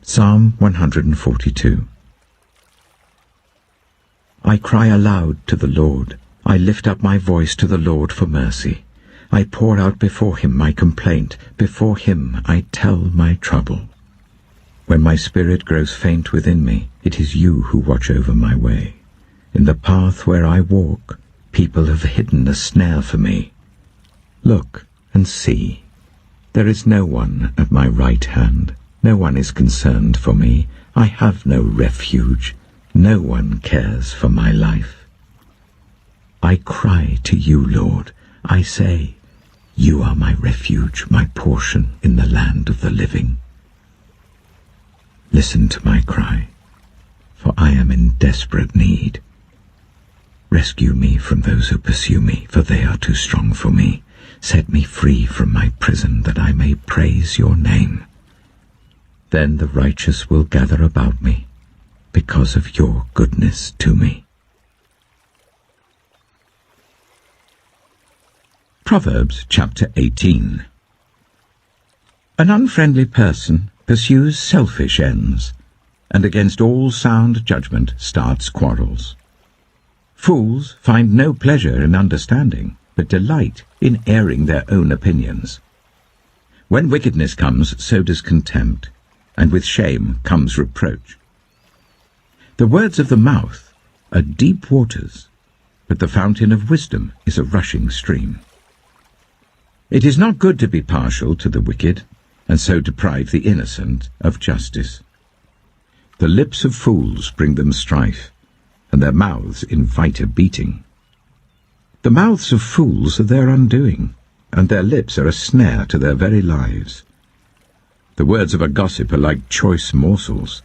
Psalm 142. I cry aloud to the Lord. I lift up my voice to the Lord for mercy. I pour out before him my complaint. Before him I tell my trouble. When my spirit grows faint within me, it is you who watch over my way. In the path where I walk, people have hidden a snare for me. Look and see. There is no one at my right hand. No one is concerned for me. I have no refuge. No one cares for my life. I cry to you, Lord. I say, you are my refuge, my portion in the land of the living. Listen to my cry, for I am in desperate need. Rescue me from those who pursue me, for they are too strong for me. Set me free from my prison, that I may praise your name. Then the righteous will gather about me, because of your goodness to me. Proverbs chapter 18. An unfriendly person pursues selfish ends, and against all sound judgment starts quarrels. Fools find no pleasure in understanding, but delight in airing their own opinions. When wickedness comes, so does contempt, and with shame comes reproach. The words of the mouth are deep waters, but the fountain of wisdom is a rushing stream. It is not good to be partial to the wicked, and so deprive the innocent of justice. The lips of fools bring them strife, and their mouths invite a beating. The mouths of fools are their undoing, and their lips are a snare to their very lives. The words of a gossip are like choice morsels.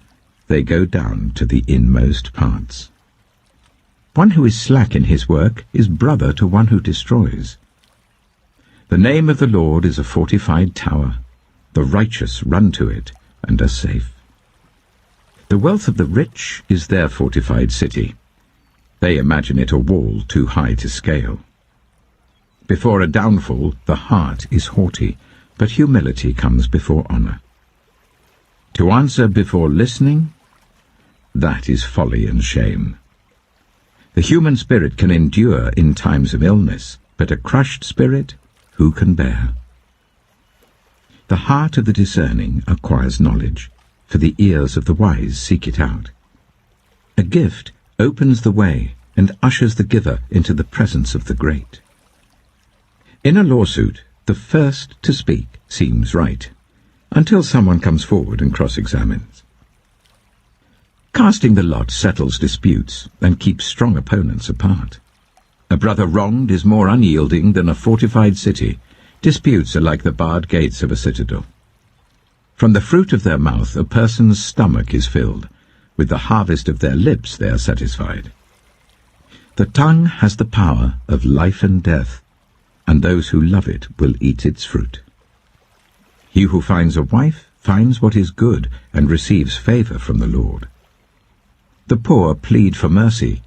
They go down to the inmost parts. One who is slack in his work is brother to one who destroys. The name of the Lord is a fortified tower. The righteous run to it and are safe. The wealth of the rich is their fortified city. They imagine it a wall too high to scale. Before a downfall, the heart is haughty, but humility comes before honor. To answer before listening, that is folly and shame. The human spirit can endure in times of illness, but a crushed spirit who can bear? The heart of the discerning acquires knowledge, for the ears of the wise seek it out. A gift opens the way and ushers the giver into the presence of the great. In a lawsuit, the first to speak seems right, until someone comes forward and cross-examines. Casting the lot settles disputes and keeps strong opponents apart. A brother wronged is more unyielding than a fortified city. Disputes are like the barred gates of a citadel. From the fruit of their mouth a person's stomach is filled. With the harvest of their lips they are satisfied. The tongue has the power of life and death, and those who love it will eat its fruit. He who finds a wife finds what is good and receives favor from the Lord. The poor plead for mercy,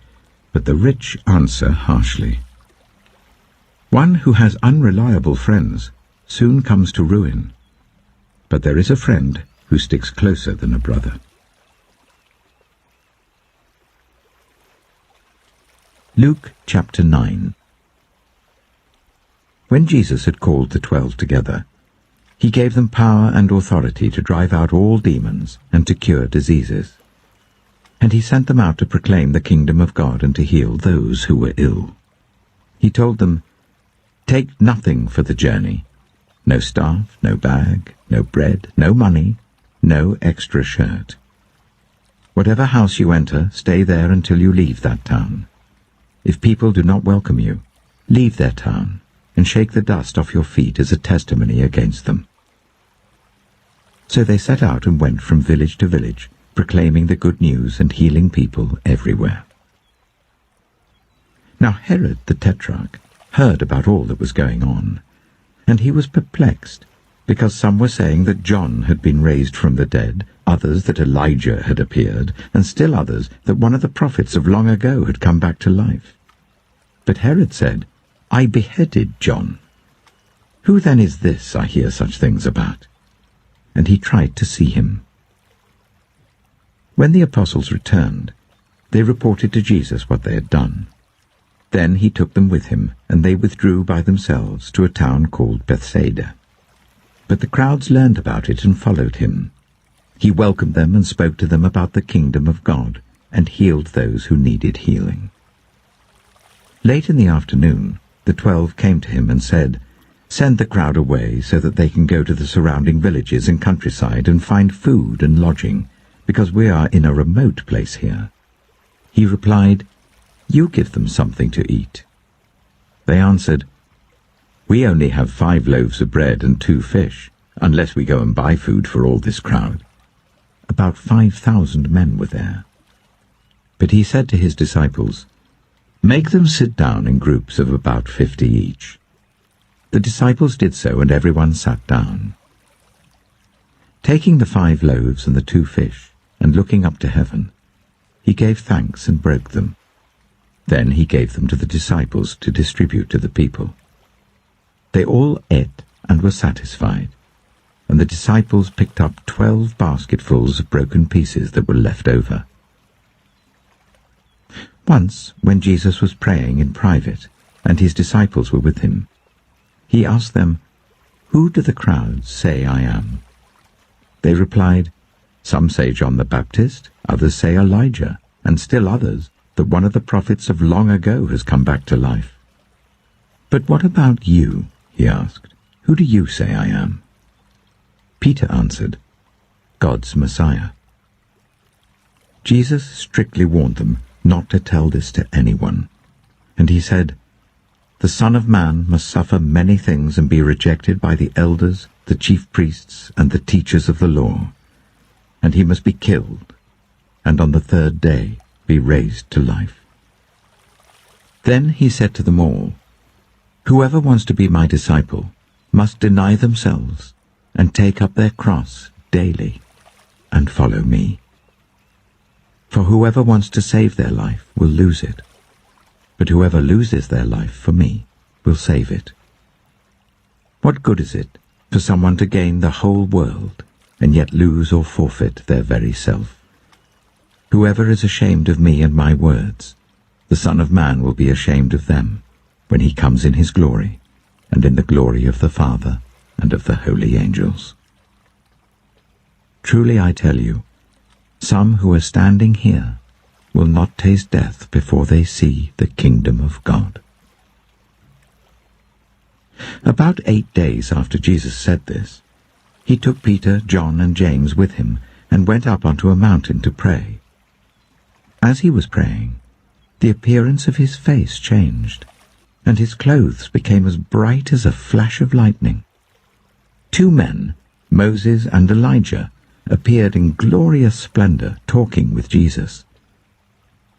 but the rich answer harshly. One who has unreliable friends soon comes to ruin, but there is a friend who sticks closer than a brother. Luke chapter 9. When Jesus had called the 12 together, he gave them power and authority to drive out all demons and to cure diseases. And he sent them out to proclaim the kingdom of God and to heal those who were ill. He told them, "Take nothing for the journey, no staff, no bag, no bread, no money, no extra shirt. Whatever house you enter, stay there until you leave that town. If people do not welcome you, leave their town and shake the dust off your feet as a testimony against them." So they set out and went from village to village, proclaiming the good news and healing people everywhere. Now Herod the Tetrarch heard about all that was going on, and he was perplexed, because some were saying that John had been raised from the dead, others that Elijah had appeared, and still others that one of the prophets of long ago had come back to life. But Herod said, "I beheaded John. Who then is this I hear such things about?" And he tried to see him. When the apostles returned, they reported to Jesus what they had done. Then he took them with him, and they withdrew by themselves to a town called Bethsaida. But the crowds learned about it and followed him. He welcomed them and spoke to them about the kingdom of God, and healed those who needed healing. Late in the afternoon, the 12 came to him and said, "Send the crowd away so that they can go to the surrounding villages and countryside and find food and lodging, because we are in a remote place here." He replied, "You give them something to eat." They answered, "We only have 5 loaves of bread and 2 fish, unless we go and buy food for all this crowd." About 5,000 men were there. But he said to his disciples, "Make them sit down in groups of about 50 each." The disciples did so, and everyone sat down. Taking the 5 loaves and the 2 fish, and looking up to heaven, he gave thanks and broke them. Then he gave them to the disciples to distribute to the people. They all ate and were satisfied, and the disciples picked up 12 basketfuls of broken pieces that were left over. Once, when Jesus was praying in private, and his disciples were with him, he asked them, "Who do the crowds say I am?" They replied, "Some say John the Baptist, others say Elijah, and still others that one of the prophets of long ago has come back to life." "But what about you?" he asked. "Who do you say I am?" Peter answered, "God's Messiah." Jesus strictly warned them not to tell this to anyone, and he said, "The Son of Man must suffer many things and be rejected by the elders, the chief priests, and the teachers of the law, and he must be killed, and on the 3rd day be raised to life." Then he said to them all, "Whoever wants to be my disciple must deny themselves and take up their cross daily and follow me. For whoever wants to save their life will lose it, but whoever loses their life for me will save it. What good is it for someone to gain the whole world and yet lose or forfeit their very self? Whoever is ashamed of me and my words, the Son of Man will be ashamed of them when he comes in his glory and in the glory of the Father and of the holy angels. Truly I tell you, some who are standing here will not taste death before they see the kingdom of God." About 8 days after Jesus said this, he took Peter, John, and James with him and went up onto a mountain to pray. As he was praying, the appearance of his face changed, and his clothes became as bright as a flash of lightning. 2 men, Moses and Elijah, appeared in glorious splendor, talking with Jesus.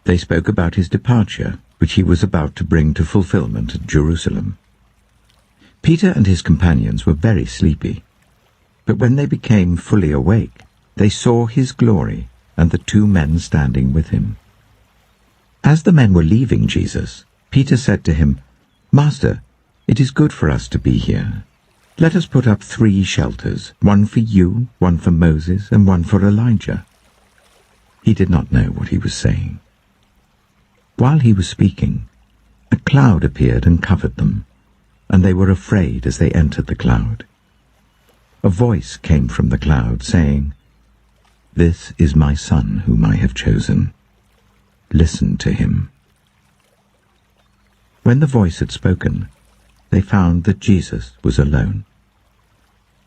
They spoke about his departure, which he was about to bring to fulfillment at Jerusalem. Peter and his companions were very sleepy, but when they became fully awake, they saw his glory and the 2 men standing with him. As the men were leaving Jesus, Peter said to him, "Master, it is good for us to be here. Let us put up 3 shelters, one for you, one for Moses, and one for Elijah." He did not know what he was saying. While he was speaking, a cloud appeared and covered them, and they were afraid as they entered the cloud. A voice came from the cloud, saying, "This is my Son whom I have chosen. Listen to him." When the voice had spoken, they found that Jesus was alone.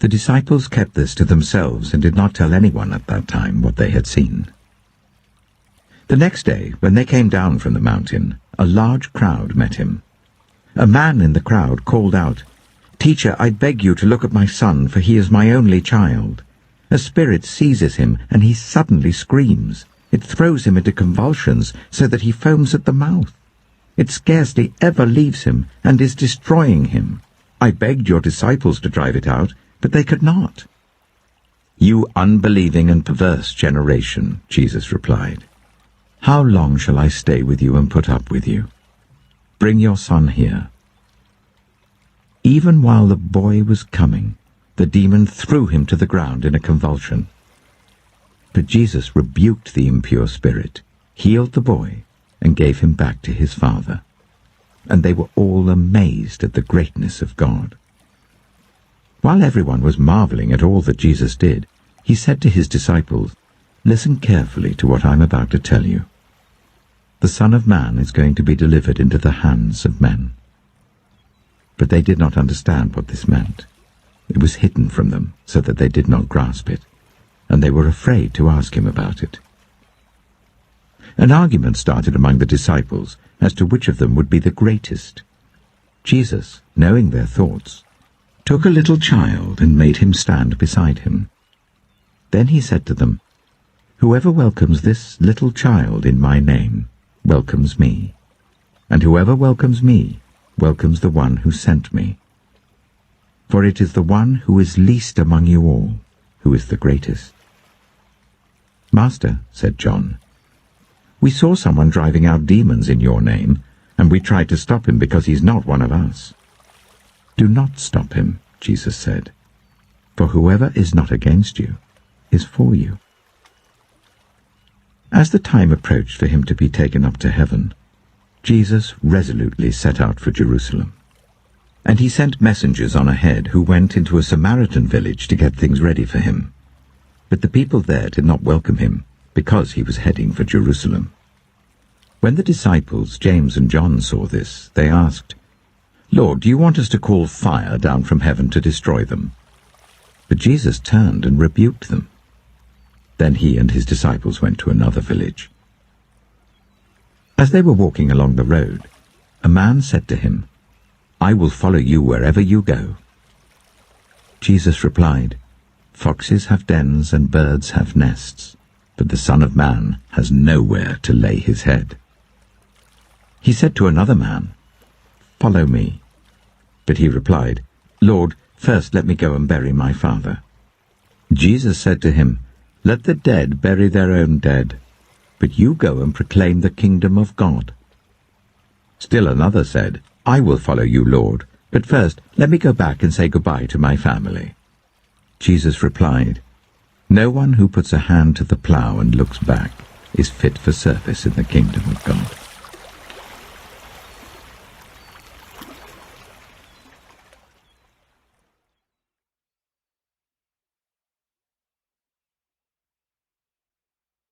The disciples kept this to themselves and did not tell anyone at that time what they had seen. The next day, when they came down from the mountain, a large crowd met him. A man in the crowd called out, "Teacher, I beg you to look at my son, for he is my only child. A spirit seizes him, and he suddenly screams. It throws him into convulsions, so that he foams at the mouth. It scarcely ever leaves him, and is destroying him. I begged your disciples to drive it out, but they could not." "You unbelieving and perverse generation," Jesus replied, "how long shall I stay with you and put up with you? Bring your son here." Even while the boy was coming, the demon threw him to the ground in a convulsion. But Jesus rebuked the impure spirit, healed the boy, and gave him back to his father. And they were all amazed at the greatness of God. While everyone was marveling at all that Jesus did, he said to his disciples, "Listen carefully to what I'm about to tell you. The Son of Man is going to be delivered into the hands of men." But they did not understand what this meant. It was hidden from them, so that they did not grasp it, and they were afraid to ask him about it. An argument started among the disciples as to which of them would be the greatest. Jesus, knowing their thoughts, took a little child and made him stand beside him. Then he said to them, "Whoever welcomes this little child in my name welcomes me, and whoever welcomes me welcomes the one who sent me. For it is the one who is least among you all who is the greatest." "Master," said John, "we saw someone driving out demons in your name, and we tried to stop him because he's not one of us." "Do not stop him," Jesus said, "for whoever is not against you is for you." As the time approached for him to be taken up to heaven, Jesus resolutely set out for Jerusalem. And he sent messengers on ahead who went into a Samaritan village to get things ready for him. But the people there did not welcome him, because he was heading for Jerusalem. When the disciples, James and John, saw this, they asked, "Lord, do you want us to call fire down from heaven to destroy them?" But Jesus turned and rebuked them. Then he and his disciples went to another village. As they were walking along the road, a man said to him, "I will follow you wherever you go." Jesus replied, "Foxes have dens and birds have nests, but the Son of Man has nowhere to lay his head." He said to another man, "Follow me." But he replied, "Lord, first let me go and bury my father." Jesus said to him, "Let the dead bury their own dead, but you go and proclaim the kingdom of God." Still another said, "I will follow you, Lord, but first let me go back and say goodbye to my family." Jesus replied, "No one who puts a hand to the plough and looks back is fit for service in the kingdom of God."